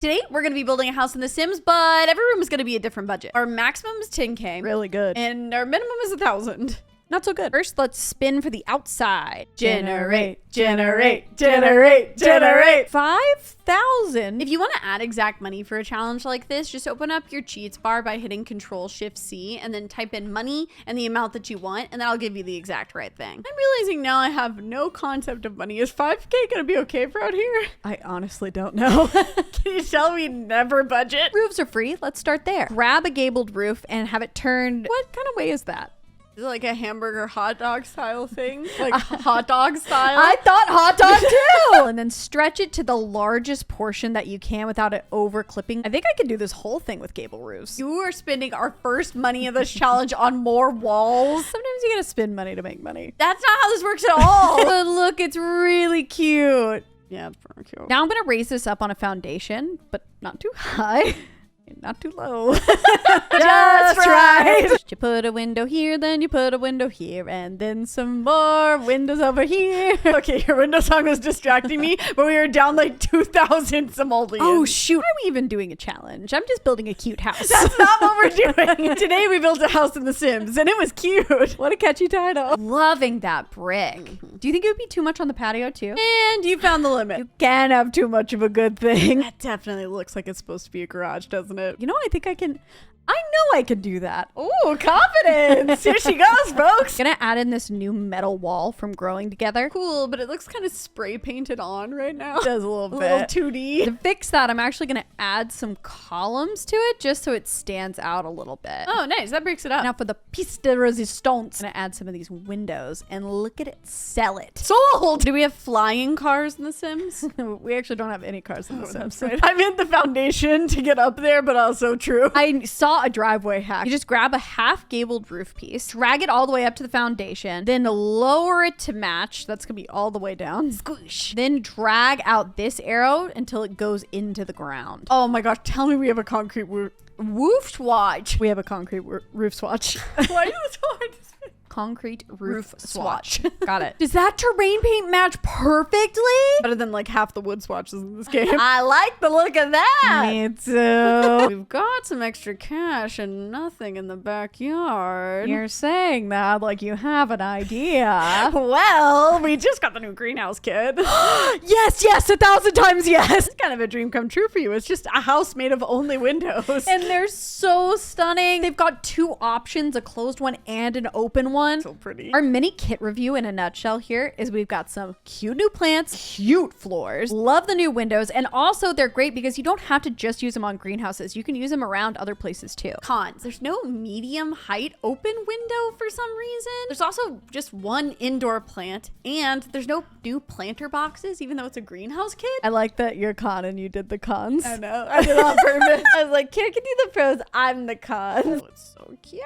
Today, we're going to be building a house in The Sims, but every room is going to be a different budget. Our maximum is 10K. Really good. And our minimum is 1,000. Not so good. First, let's spin for the outside. Generate. 5,000. If you want to add exact money for a challenge like this, just open up your cheats bar by hitting Control-Shift-C and then type in money and the amount that you want, and that'll give you the exact right thing. I'm realizing now I have no concept of money. Is 5K gonna be okay for out here? I honestly don't know. Can you tell we never budget? Roofs are free. Let's start there. Grab a gabled roof and have it turned. What kind of way is that? Is it like a hamburger hot dog style thing? Like hot dog style? I thought hot dog too! And then stretch it to the largest portion that you can without it over clipping. I think I can do this whole thing with gable roofs. You are spending our first money of this challenge on more walls. Sometimes you gotta spend money to make money. That's not how this works at all. But look, it's really cute. Yeah, it's pretty cute. Now I'm gonna raise this up on a foundation, but not too high. Not too low. Just right. You put a window here, then you put a window here, and then some more windows over here. Okay, your window song was distracting me, but we were down like 2,000 simoleons. Oh shoot, why are we even doing a challenge? I'm just building a cute house. That's not what we're doing. Today we built a house in The Sims, and it was cute. What a catchy title. Loving that brick. Do you think it would be too much on the patio too? And you found the limit. You can't have too much of a good thing. That definitely looks like it's supposed to be a garage, doesn't it? You know, I think I can do that. Ooh, confidence. Here she goes, folks. Gonna add in this new metal wall from growing together. Cool, but it looks kind of spray painted on right now. It does a little bit. A little 2D. To fix that, I'm actually gonna add some columns to it just so it stands out a little bit. Oh, nice. That breaks it up. Now for the piece de resistance, I'm gonna add some of these windows and look at it sell it. Sold! Do we have flying cars in The Sims? We actually don't have any cars in The Sims. Right. I meant the foundation to get up there, but also true. I saw a driveway hack. You just grab a half gabled roof piece, drag it all the way up to the foundation, then lower it to match. That's gonna be all the way down. Squish. Then drag out this arrow until it goes into the ground. Oh my gosh, tell me we have a concrete roof swatch. We have a concrete roof swatch. Why are you so hard to say? Concrete roof swatch. swatch. Got it. Does that terrain paint match perfectly? Better than like half the wood swatches in this game. I like the look of that. Me too. We've got some extra cash and nothing in the backyard. You're saying that like you have an idea. Well, we just got the new greenhouse kit. Yes, 1,000 times yes. It's kind of a dream come true for you. It's just a house made of only windows. And they're so stunning. They've got two options, a closed one and an open one. So pretty. Our mini kit review in a nutshell here is we've got some cute new plants, cute floors, love the new windows, and also they're great because you don't have to just use them on greenhouses. You can use them around other places too. Cons: there's no medium height open window for some reason. There's also just one indoor plant, and there's no new planter boxes, even though it's a greenhouse kit. I like that you're con and you did the cons. I know. I did it on purpose. I was like, Kira can do the pros. I'm the cons. Oh, it's so cute.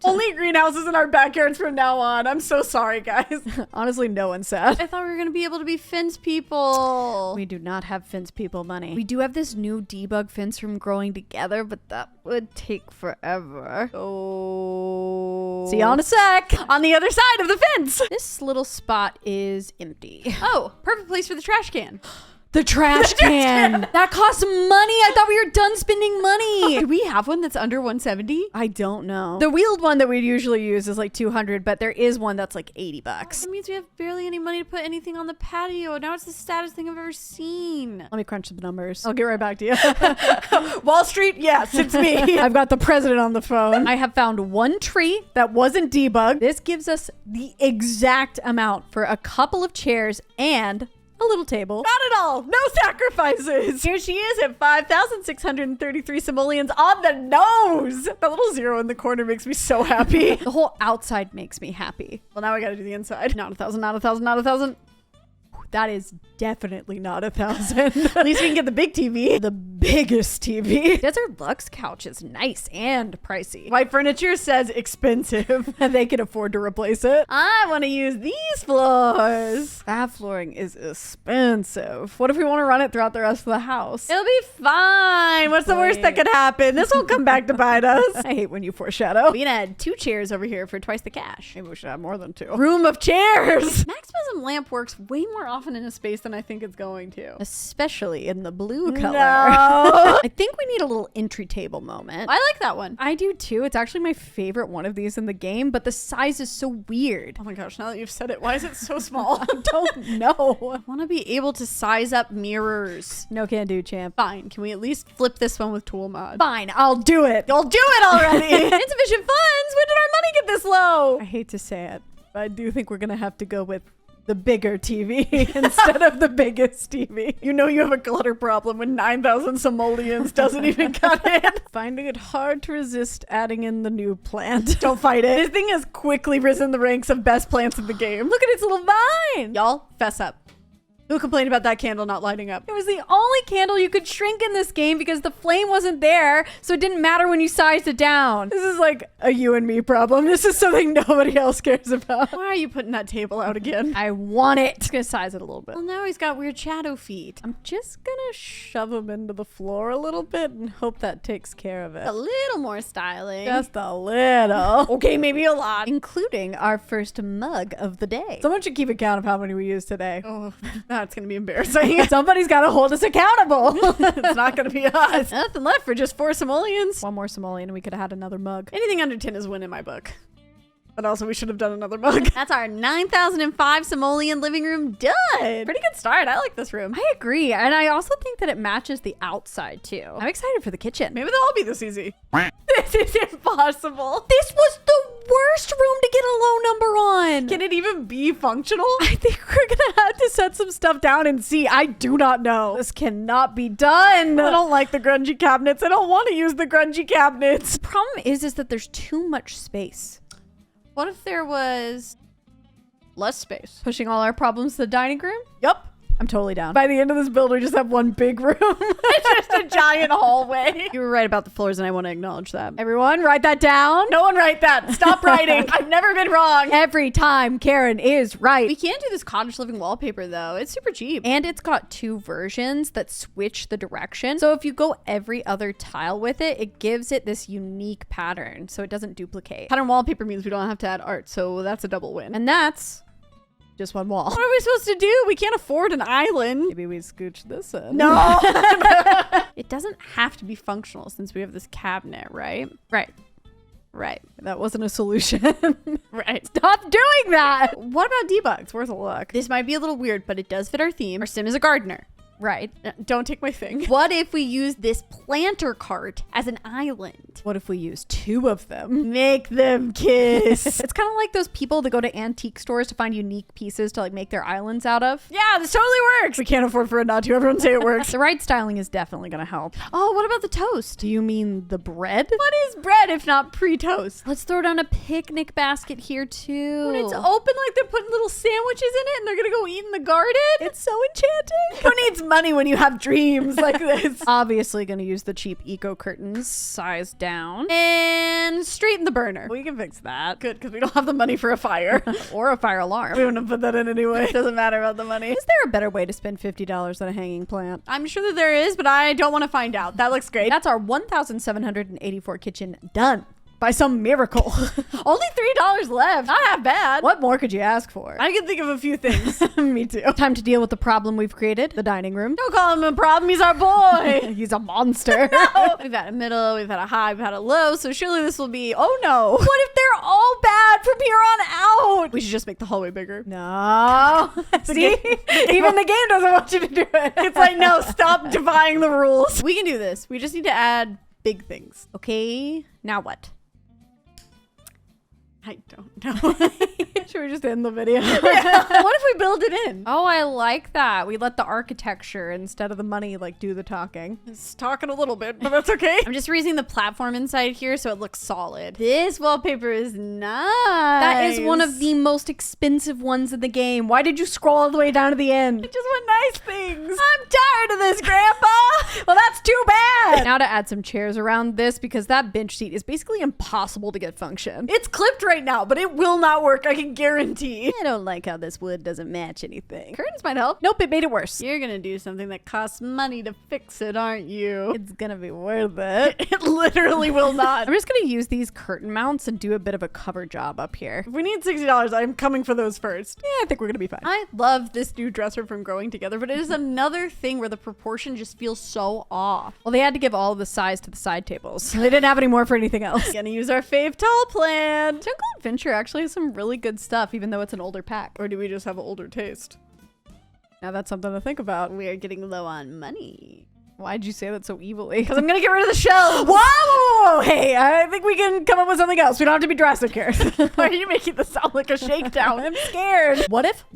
Only greenhouses in our backyards from now on. I'm so sorry, guys. Honestly, no one's sad. I thought we were going to be able to be fence people. We do not have fence people money. We do have this new debug fence from growing together, but that would take forever. Oh. See you in a sec. On the other side of the fence. This little spot is empty. Oh, perfect place for the trash can. The trash can. That costs money. I thought we were done spending money. Do we have one that's under 170? I don't know. The wheeled one that we usually use is like 200, but there is one that's like 80 bucks. That means we have barely any money to put anything on the patio. Now it's the saddest thing I've ever seen. Let me crunch some numbers. I'll get right back to you. Wall Street, yes, it's me. I've got the president on the phone. I have found one tree that wasn't debugged. This gives us the exact amount for a couple of chairs and a little table. Not at all. No sacrifices. Here she is at 5,633 simoleons on the nose. That little zero in the corner makes me so happy. The whole outside makes me happy. Well, now I gotta do the inside. Not 1,000, not 1,000, not 1,000. That is definitely not 1,000. At least we can get the big TV. The biggest TV. Desert Lux couch is nice and pricey. White furniture says expensive. And they can afford to replace it. I want to use these floors. That flooring is expensive. What if we want to run it throughout the rest of the house? It'll be fine. What's the worst that could happen? This won't come back to bite us. I hate when you foreshadow. We can add 2 chairs over here for twice the cash. Maybe we should have more than 2. Room of chairs. Maximum lamp works way more often in a space than I think it's going to. Especially in the blue color. No. I think we need a little entry table moment. I like that one. I do too. It's actually my favorite one of these in the game, but the size is so weird. Oh my gosh, now that you've said it, why is it so small? I don't know. I want to be able to size up mirrors. No can do, champ. Fine, can we at least flip this one with tool mod? Fine, I'll do it. You'll do it already! Insufficient funds! When did our money get this low? I hate to say it, but I do think we're gonna have to go with the bigger TV instead of the biggest TV. You know you have a clutter problem when 9,000 simoleons doesn't even cut in. Finding it hard to resist adding in the new plant. Don't fight it. This thing has quickly risen the ranks of best plants in the game. Look at its little vine. Y'all, fess up. Who complained about that candle not lighting up? It was the only candle you could shrink in this game because the flame wasn't there, so it didn't matter when you sized it down. This is like a you and me problem. This is something nobody else cares about. Why are you putting that table out again? I want it. Just gonna size it a little bit. Well, now he's got weird shadow feet. I'm just gonna shove him into the floor a little bit and hope that takes care of it. A little more styling. Just a little. Okay, maybe a lot. Including our first mug of the day. Someone should keep account of how many we used today. Oh, that's gonna be embarrassing. Somebody's gotta hold us accountable. It's not gonna be us. Nothing left for just 4 simoleons. One more simoleon and we could have had another mug. Anything under 10 is a win in my book. But also we should have done another mug. That's our 9,005 simoleon living room done. Pretty good start. I like this room. I agree. And I also think that it matches the outside too. I'm excited for the kitchen. Maybe they'll all be this easy. This is impossible. This was the worst room to get a low number on. Can it even be functional? I think we're gonna have to set some stuff down and see. I do not know. This cannot be done. I don't like the grungy cabinets. I don't want to use the grungy cabinets. The problem is that there's too much space. What if there was less space? Pushing all our problems to the dining room? Yup. I'm totally down. By the end of this build, we just have one big room. It's just a giant hallway. You were right about the floors, and I want to acknowledge that. Everyone, write that down. No one write that. Stop writing. I've never been wrong. Every time Karen is right. We can't do this cottage living wallpaper, though. It's super cheap. And it's got 2 versions that switch the direction. So if you go every other tile with it, it gives it this unique pattern, so it doesn't duplicate. Pattern wallpaper means we don't have to add art, so that's a double win. And that's just one wall. What are we supposed to do? We can't afford an island. Maybe we scooch this in. No. It doesn't have to be functional since we have this cabinet, right? Right. Right. That wasn't a solution. Right. Stop doing that. What about debug? It's worth a look. This might be a little weird, but it does fit our theme. Our sim is a gardener. Right. Don't take my thing. What if we use this planter cart as an island? What if we use 2 of them? Make them kiss. It's kind of like those people that go to antique stores to find unique pieces to like make their islands out of. Yeah, this totally works. We can't afford for it not to. Everyone say it works. The right styling is definitely going to help. Oh, what about the toast? Do you mean the bread? What is bread if not pre-toast? Let's throw down a picnic basket here too. When it's open, like they're putting little sandwiches in it and they're going to go eat in the garden? It's so enchanting. Who needs money when you have dreams like this? Obviously going to use the cheap eco curtains, size down. And straighten the burner. We can fix that. Good, because we don't have the money for a fire. Or a fire alarm. We wouldn't have put that in anyway. Doesn't matter about the money. Is there a better way to spend $50 on a hanging plant? I'm sure that there is, but I don't want to find out. That looks great. That's our 1,784 kitchen done. By some miracle. Only $3 left. Not half bad. What more could you ask for? I can think of a few things. Me too. Time to deal with the problem we've created, the dining room. Don't call him a problem. He's our boy. He's a monster. No. We've had a middle, we've had a high, we've had a low, so surely this will be, oh no. What if they're all bad from here on out? We should just make the hallway bigger. No. See? Even the game doesn't want you to do it. It's like, no, stop defying the rules. We can do this. We just need to add big things. Okay, now what? I don't know. Should we just end the video? Yeah. What if we build it in? Oh, I like that. We let the architecture instead of the money like do the talking. It's talking a little bit, but that's okay. I'm just raising the platform inside here so it looks solid. This wallpaper is nice. That is one of the most expensive ones in the game. Why did you scroll all the way down to the end? I just want nice things. I'm tired of this, Grandpa. Well, that's too bad. Now to add some chairs around this because that bench seat is basically impossible to get function. It's clipped right now, but it will not work, I can guarantee. I don't like how this wood doesn't match anything. Curtains might help. Nope, it made it worse. You're gonna do something that costs money to fix it, aren't you? It's gonna be worth it. It literally will not. I'm just gonna use these curtain mounts and do a bit of a cover job up here. If we need $60, I'm coming for those first. Yeah, I think we're gonna be fine. I love this new dresser from Growing Together, but it is another thing where the proportion just feels so off. Well, they had to give all of the size to the side tables. They didn't have any more for anything else. Gonna use our fave tall plant. Jungle Adventure actually has some really good stuff, even though it's an older pack. Or do we just have an older taste? Now that's something to think about. We are getting low on money. Why'd you say that so evilly? Because I'm gonna get rid of the shelves. Whoa! Hey, I think we can come up with something else. We don't have to be drastic here. Why are you making this sound like a shakedown? I'm scared. What if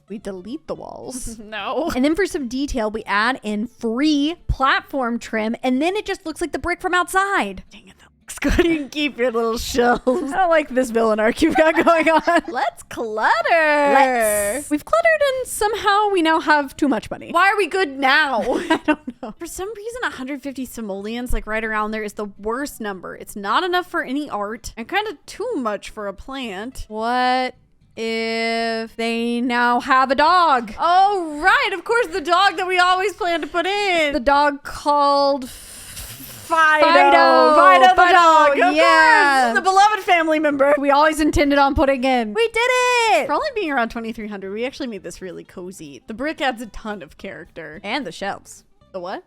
we delete the walls? No. And then for some detail, we add in free platform trim, and then it just looks like the brick from outside. Dang it, that looks good. You can keep your little shelves. I don't like this villain arc you've got going on. Let's clutter. We've cluttered and somehow we now have too much money. Why are we good now? I don't know. For some reason, 150 simoleons, like right around there, is the worst number. It's not enough for any art and kind of too much for a plant. What if they now have a dog? Oh, right. Of course, the dog that we always plan to put in. The dog called Fido the dog. Of Yeah. course. The beloved family member. we always intended on putting in. We did it! For only being around 2,300, we actually made this really cozy. The brick adds a ton of character. And the shelves. The what?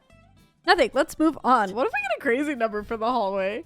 Nothing. Let's move on. What if we get a crazy number for the hallway?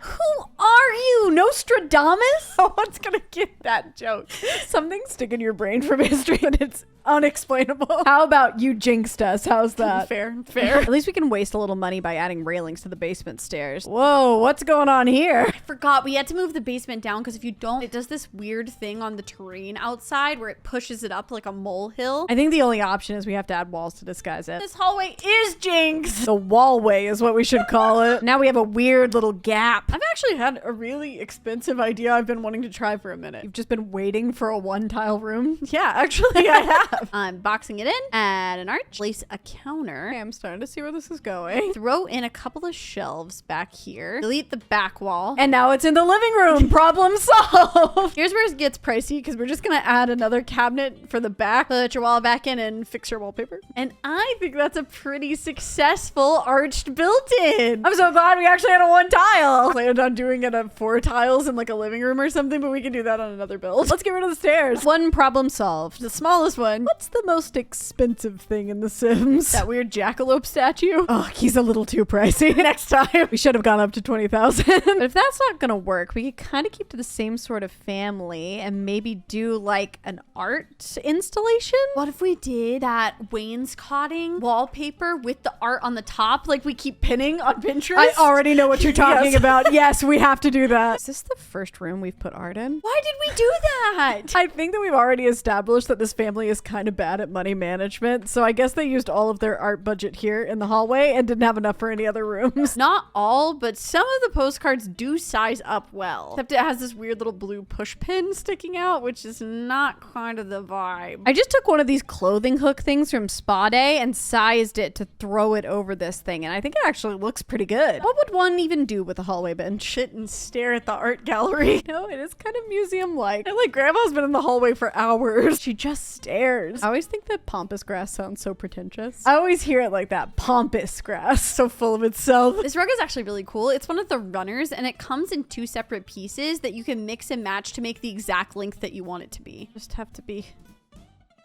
Who are you? Nostradamus? No one's gonna get that joke. Something stick in your brain from history and it's unexplainable. How about you jinxed us? How's that? Fair, fair. At least we can waste a little money by adding railings to the basement stairs. Whoa, what's going on here? I forgot we had to move the basement down because if you don't, it does this weird thing on the terrain outside where it pushes it up like a molehill. I think the only option is we have to add walls to disguise it. This hallway is jinxed. The wallway is what we should call it. Now we have a weird little gap. I've actually had a really expensive idea I've been wanting to try for a minute. You've just been waiting for a one-tile room? Yeah, actually I have. I'm boxing it in, add an arch, place a counter. Okay, I'm starting to see where this is going. Throw in a couple of shelves back here. Delete the back wall. And now it's in the living room. Problem solved. Here's where it gets pricey because we're just gonna add another cabinet for the back, put your wall back in and fix your wallpaper. And I think that's a pretty successful arched built-in. I'm so glad we actually had a one tile. Planned on doing it on 4 tiles in like a living room or something, but we can do that on another build. Let's get rid of the stairs. One problem solved. The smallest one. What's the most expensive thing in The Sims? That weird jackalope statue. Oh, he's a little too pricey. Next time. We should have gone up to 20,000. But if that's not gonna work, we could kind of keep to the same sort of family and maybe do like an art installation. What if we did that wainscoting wallpaper with the art on the top like we keep pinning on Pinterest? I already know what you're talking Yes. about. Yes, we have to do that. Is this the first room we've put art in? Why did we do that? I think that we've already established that this family is kind of bad at money management, so I guess they used all of their art budget here in the hallway and didn't have enough for any other rooms. Not all, but some of the postcards do size up well. Except it has this weird little blue push pin sticking out, which is not kind of the vibe. I just took one of these clothing hook things from Spa Day and sized it to throw it over this thing, and I think it actually looks pretty good. What would one even do with a hallway bench? Sit and stare at the art gallery. No, it is kind of museum-like. And like grandma's been in the hallway for hours. She just stares. I always think that pampas grass sounds so pretentious. I always hear it like that. Pampas grass. So full of itself. This rug is actually really cool. It's one of the runners and it comes in 2 separate pieces that you can mix and match to make the exact length that you want it to be. Just have to be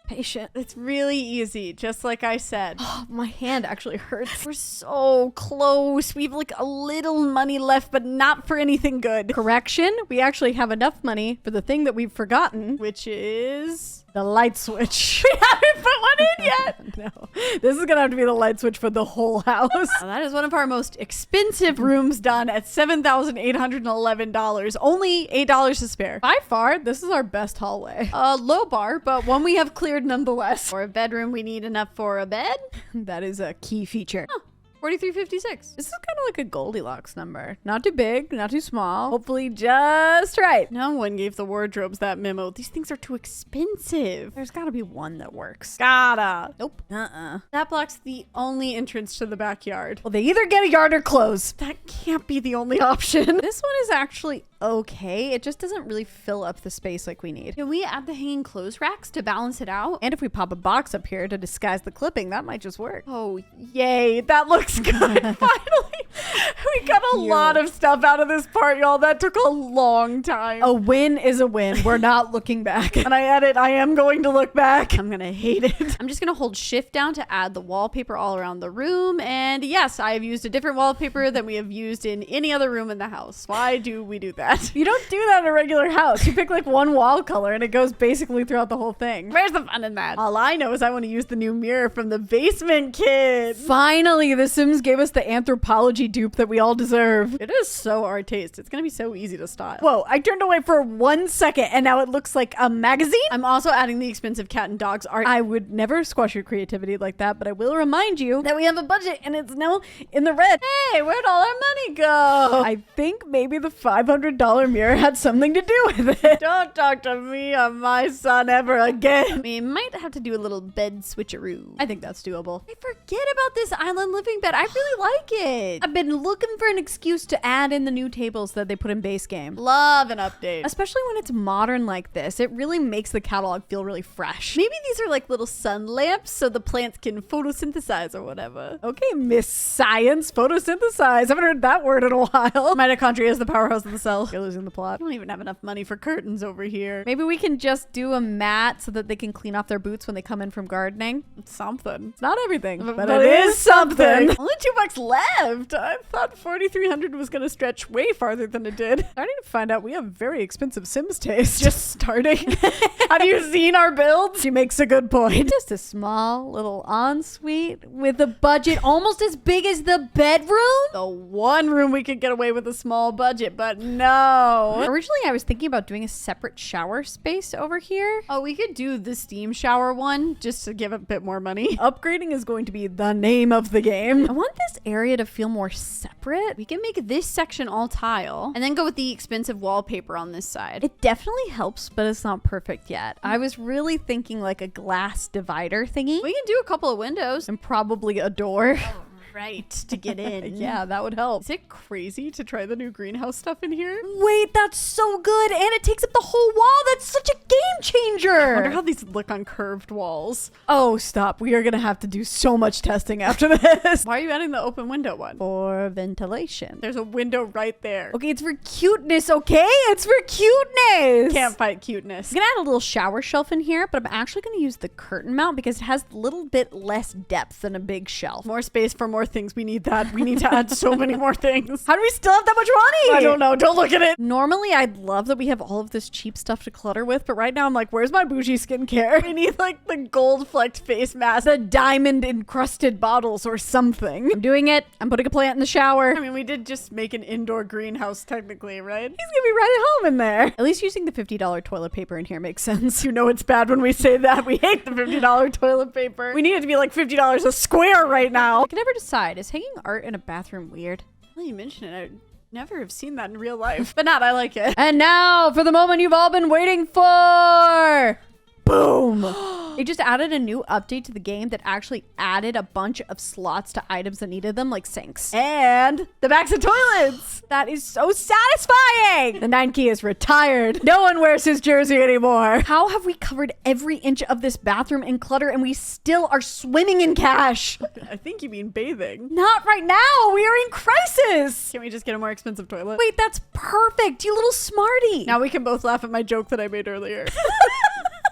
patient. It's really easy, just like I said. Oh, my hand actually hurts. We're so close. We have like a little money left, but not for anything good. Correction, we actually have enough money for the thing that we've forgotten, Which is the light switch. we haven't put one in yet. No, this is gonna have to be the light switch for the whole house. Now, that is one of our most expensive rooms done at $7,811. Only $8 to spare. By far, this is our best hallway. Low bar, but one we have cleared nonetheless. For a bedroom, we need enough for a bed. That is a key feature. $43.56. This is kind of like a Goldilocks number. Not too big, not too small. Hopefully just right. No one gave the wardrobes that memo. These things are too expensive. There's got to be one that works. Gotta. Nope. That blocks the only entrance to the backyard. Well, they either get a yard or close. That can't be the only option. This one is actually okay. It just doesn't really fill up the space like we need. Can we add the hanging clothes racks to balance it out? And if we pop a box up here to disguise the clipping, that might just work. Oh, yay. That looks good. Finally. We got a lot of stuff out of this part, y'all. That took a long time. A win is a win. We're not looking back. And I am going to look back. I'm going to hate it. I'm just going to hold shift down to add the wallpaper all around the room. And yes, I have used a different wallpaper than we have used in any other room in the house. Why do we do that? You don't do that in a regular house. You pick like one wall color and it goes basically throughout the whole thing. Where's the fun in that? All I know is I want to use the new mirror from the basement kid. Finally, The Sims gave us the anthropology dupe that we all deserve. It is so our taste. It's going to be so easy to style. Whoa, I turned away for 1 second and now it looks like a magazine. I'm also adding the expensive cat and dogs art. I would never squash your creativity like that, but I will remind you that we have a budget and it's now in the red. Hey, where'd all our money go? I think maybe the $500 mirror had something to do with it. Don't talk to me or my son ever again. We might have to do a little bed switcheroo. I think that's doable. I forget about this island living bed. I really like it. I've been looking for an excuse to add in the new tables that they put in base game. Love an update. Especially when it's modern like this. It really makes the catalog feel really fresh. Maybe these are like little sun lamps so the plants can photosynthesize or whatever. Okay, Miss Science, photosynthesize. I haven't heard that word in a while. Mitochondria is the powerhouse of the cell. You're losing the plot. I don't even have enough money for curtains over here. Maybe we can just do a mat so that they can clean off their boots when they come in from gardening. It's something. It's not everything, but it is something. Only $2 left. I thought 4,300 was going to stretch way farther than it did. Starting to find out we have very expensive Sims taste. Just starting. Have you seen our builds? She makes a good point. Just a small little ensuite with a budget almost as big as the bedroom. The one room we could get away with a small budget, but no. Originally, I was thinking about doing a separate shower space over here. Oh, we could do the steam shower one just to give a bit more money. Upgrading is going to be the name of the game. I want this area to feel more separate. We can make this section all tile and then go with the expensive wallpaper on this side. It definitely helps, but it's not perfect yet. I was really thinking like a glass divider thingy. We can do a couple of windows. And probably a door. Right, to get in. Yeah, that would help. Is it crazy to try the new greenhouse stuff in here? Wait, that's so good. And it takes up the whole wall. That's such a game changer. I wonder how these look on curved walls. Oh, stop. We are going to have to do so much testing after this. Why are you adding the open window one? For ventilation. There's a window right there. Okay, it's for cuteness, okay? It's for cuteness. Can't fight cuteness. I'm going to add a little shower shelf in here, but I'm actually going to use the curtain mount because it has a little bit less depth than a big shelf. More space for more things. We need that. We need to add so many more things. How do we still have that much money? I don't know. Don't look at it. Normally, I'd love that we have all of this cheap stuff to clutter with, but right now I'm like, where's my bougie skincare? We need like the gold flecked face mask. The diamond encrusted bottles or something. I'm doing it. I'm putting a plant in the shower. I mean, we did just make an indoor greenhouse technically, right? He's gonna be right at home in there. At least using the $50 toilet paper in here makes sense. You know it's bad when we say that. We hate the $50 toilet paper. We need it to be like $50 a square right now. I can never decide. Is hanging art in a bathroom weird? Well, you mention it. I never have seen that in real life. But not, I like it. And now for the moment you've all been waiting for. Boom! They just added a new update to the game that actually added a bunch of slots to items that needed them, like sinks. And the backs of toilets. That is so satisfying! The 9 key is retired. No one wears his jersey anymore. How have we covered every inch of this bathroom in clutter and we still are swimming in cash? I think you mean bathing. Not right now! We are in crisis! Can we just get a more expensive toilet? Wait, that's perfect! You little smarty! Now we can both laugh at my joke that I made earlier.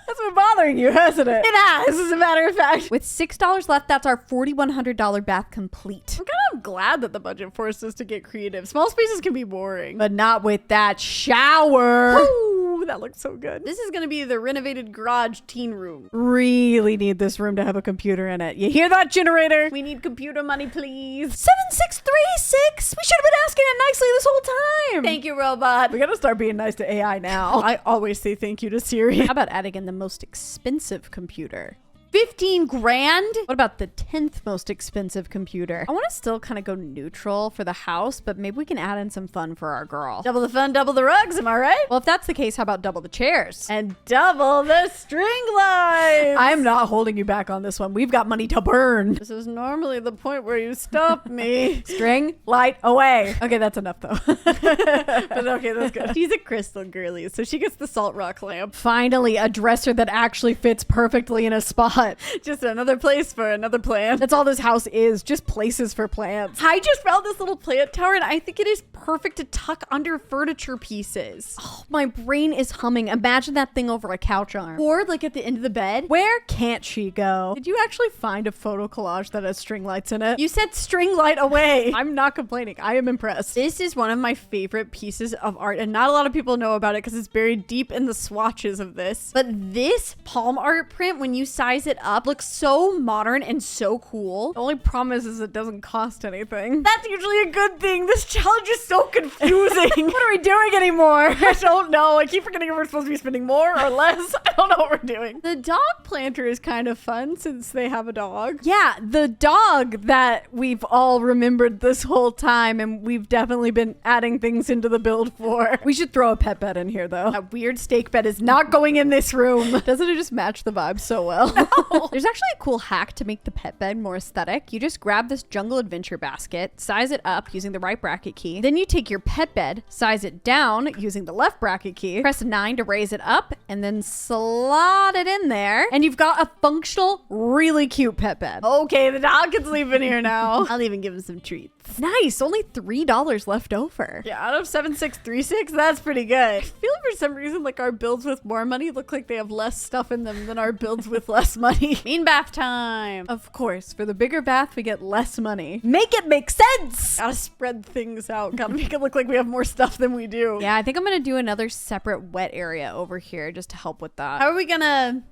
That's been bothering you, hasn't it? It has, as a matter of fact. With $6 left, that's our $4,100 bath complete. I'm kind of glad that the budget forced us to get creative. Small spaces can be boring. But not with that shower. Ooh, that looks so good. This is going to be the renovated garage teen room. Really need this room to have a computer in it. You hear that, generator? We need computer money, please. 7636. We should have been asking it nicely this whole time. Thank you, robot. We gotta start being nice to AI now. I always say thank you to Siri. How about adding in the most expensive computer? 15 grand? What about the 10th most expensive computer? I want to still kind of go neutral for the house, but maybe we can add in some fun for our girl. Double the fun, double the rugs, am I right? Well, if that's the case, how about double the chairs? And double the string lights. I'm not holding you back on this one. We've got money to burn. This is normally the point where you stop me. String light away. Okay, that's enough though. But okay, that's good. She's a crystal girly, so she gets the salt rock lamp. Finally, a dresser that actually fits perfectly in a spot. Just another place for another plant. That's all this house is, just places for plants. I just found this little plant tower and I think it is perfect to tuck under furniture pieces. Oh, my brain is humming. Imagine that thing over a couch arm. Or like at the end of the bed. Where can't she go? Did you actually find a photo collage that has string lights in it? You said string light away. I'm not complaining. I am impressed. This is one of my favorite pieces of art and not a lot of people know about it because it's buried deep in the swatches of this. But this palm art print, when you size it up, looks so modern and so cool. The only problem is it doesn't cost anything. That's usually a good thing. This challenge is so confusing. What are we doing anymore? I don't know. I keep forgetting if we're supposed to be spending more or less. I don't know what we're doing. The dog planter is kind of fun since they have a dog. Yeah, the dog that we've all remembered this whole time and we've definitely been adding things into the build for. We should throw a pet bed in here though. That weird steak bed is not going in this room. Doesn't it just match the vibe so well? No. There's actually a cool hack to make the pet bed more aesthetic. You just grab this jungle adventure basket, size it up using the right bracket key. Then you take your pet bed, size it down using the left bracket key, press 9 to raise it up, and then slot it in there. And you've got a functional, really cute pet bed. Okay, the dog can sleep in here now. I'll even give him some treats. Nice, only $3 left over. Yeah, out of 7636, that's pretty good. I feel for some reason like our builds with more money look like they have less stuff in them than our builds with less money. Mean bath time. Of course, for the bigger bath, we get less money. Make it make sense! Gotta spread things out. Gotta make it look like we have more stuff than we do. Yeah, I think I'm gonna do another separate wet area over here just to help with that. How are we gonna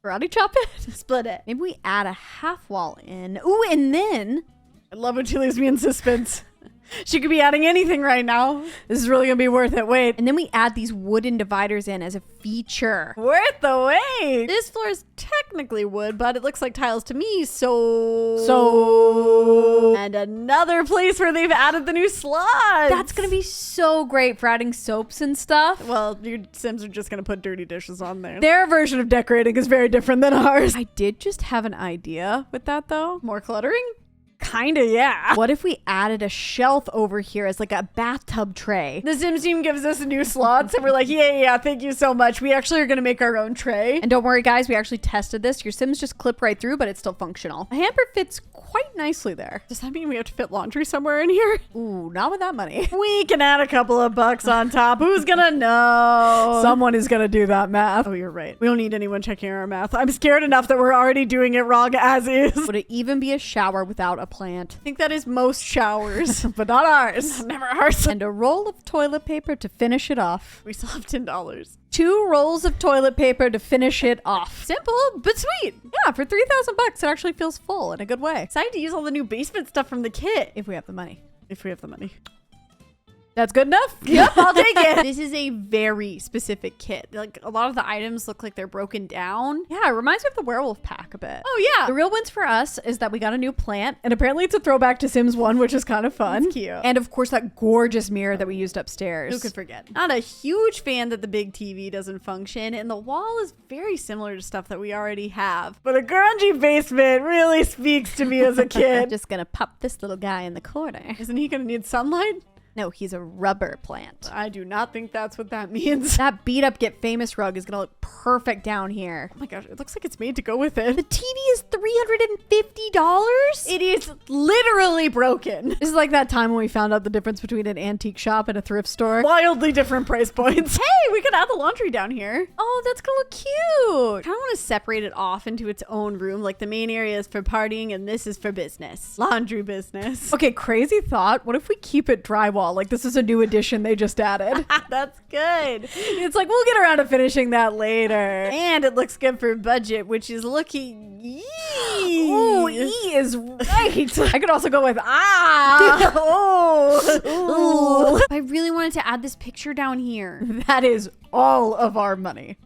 karate chop it? Split it. Maybe we add a half wall in. Ooh, and then I love when she leaves me in suspense. She could be adding anything right now. This is really gonna be worth it. Wait. And then we add these wooden dividers in as a feature. Worth the wait. This floor is technically wood, but it looks like tiles to me, so... And another place where they've added the new slots. That's gonna be so great for adding soaps and stuff. Well, your Sims are just gonna put dirty dishes on there. Their version of decorating is very different than ours. I did just have an idea with that though. More cluttering? Kinda, yeah. What if we added a shelf over here as like a bathtub tray? The Sims team gives us new slots and we're like, yeah, thank you so much. We actually are gonna make our own tray. And don't worry guys, we actually tested this. Your Sims just clip right through, but it's still functional. A hamper fits quite nicely there. Does that mean we have to fit laundry somewhere in here? Ooh, not with that money. We can add a couple of bucks on top. Who's gonna know? Someone is gonna do that math. Oh, you're right. We don't need anyone checking our math. I'm scared enough that we're already doing it wrong as is. Would it even be a shower without a plant? I think that is most showers, but not ours. Never ours. And a roll of toilet paper to finish it off. We still have $10. 2 rolls of toilet paper to finish it off. Simple, but sweet. Yeah, for 3,000 bucks, it actually feels full in a good way. Excited to use all the new basement stuff from the kit. If we have the money. If we have the money. That's good enough? Yep, I'll take it. This is a very specific kit. Like, a lot of the items look like they're broken down. Yeah, it reminds me of the werewolf pack a bit. Oh, yeah. The real wins for us is that we got a new plant, and apparently it's a throwback to Sims 1, which is kind of fun. That's cute. And of course, that gorgeous mirror that we used upstairs. Who could forget? Not a huge fan that the big TV doesn't function, and the wall is very similar to stuff that we already have. But a grungy basement really speaks to me as a kid. Just gonna pop this little guy in the corner. Isn't he gonna need sunlight? No, he's a rubber plant. I do not think that's what that means. That beat up Get Famous rug is gonna look perfect down here. Oh my gosh, it looks like it's made to go with it. The TV is $350? It is literally broken. This is like that time when we found out the difference between an antique shop and a thrift store. Wildly different price points. Hey, we could add the laundry down here. Oh, that's gonna look cute. I kind of want to separate it off into its own room. Like the main area is for partying and this is for business. Laundry business. Okay, crazy thought. What if we keep it drywall? Like this is a new addition they just added. That's good. It's like, we'll get around to finishing that later. And it looks good for budget, which is looking... Ooh, E is right. I could also go with oh. I really wanted to add this picture down here. That is all of our money.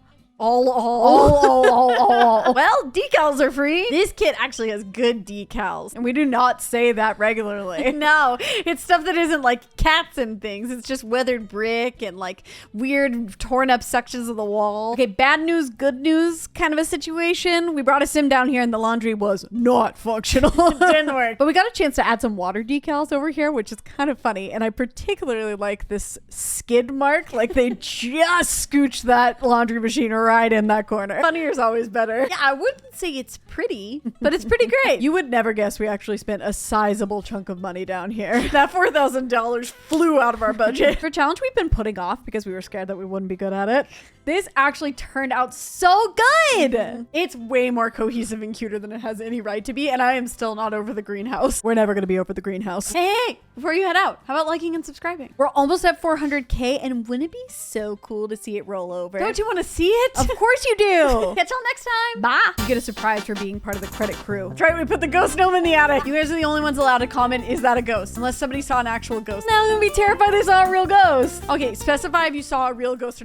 Well, decals are free. This kit actually has good decals. And we do not say that regularly. No, it's stuff that isn't like cats and things. It's just weathered brick and like weird torn up sections of the wall. Okay, bad news, good news kind of a situation. We brought a sim down here and the laundry was not functional. It didn't work. But we got a chance to add some water decals over here, which is kind of funny. And I particularly like this skid mark. Like they just scooched that laundry machine right in that corner. Funnier is always better. Yeah, I wouldn't say it's pretty, But it's pretty great. You would never guess we actually spent a sizable chunk of money down here. that $4,000 flew out of our budget. For a challenge we've been putting off because we were scared that we wouldn't be good at it, this actually turned out so good. It's way more cohesive and cuter than it has any right to be, and I am still not over the greenhouse. We're never going to be over the greenhouse. Hey, before you head out, how about liking and subscribing? We're almost at 400K, and wouldn't it be so cool to see it roll over? Don't you want to see it? Of course you do. Catch y'all next time. Bye. You get a surprise for being part of the credit crew. That's right, we put the ghost gnome in the attic. You guys are the only ones allowed to comment, is that a ghost? Unless somebody saw an actual ghost. Now I'm going to be terrified they saw a real ghost. Okay, specify if you saw a real ghost or not.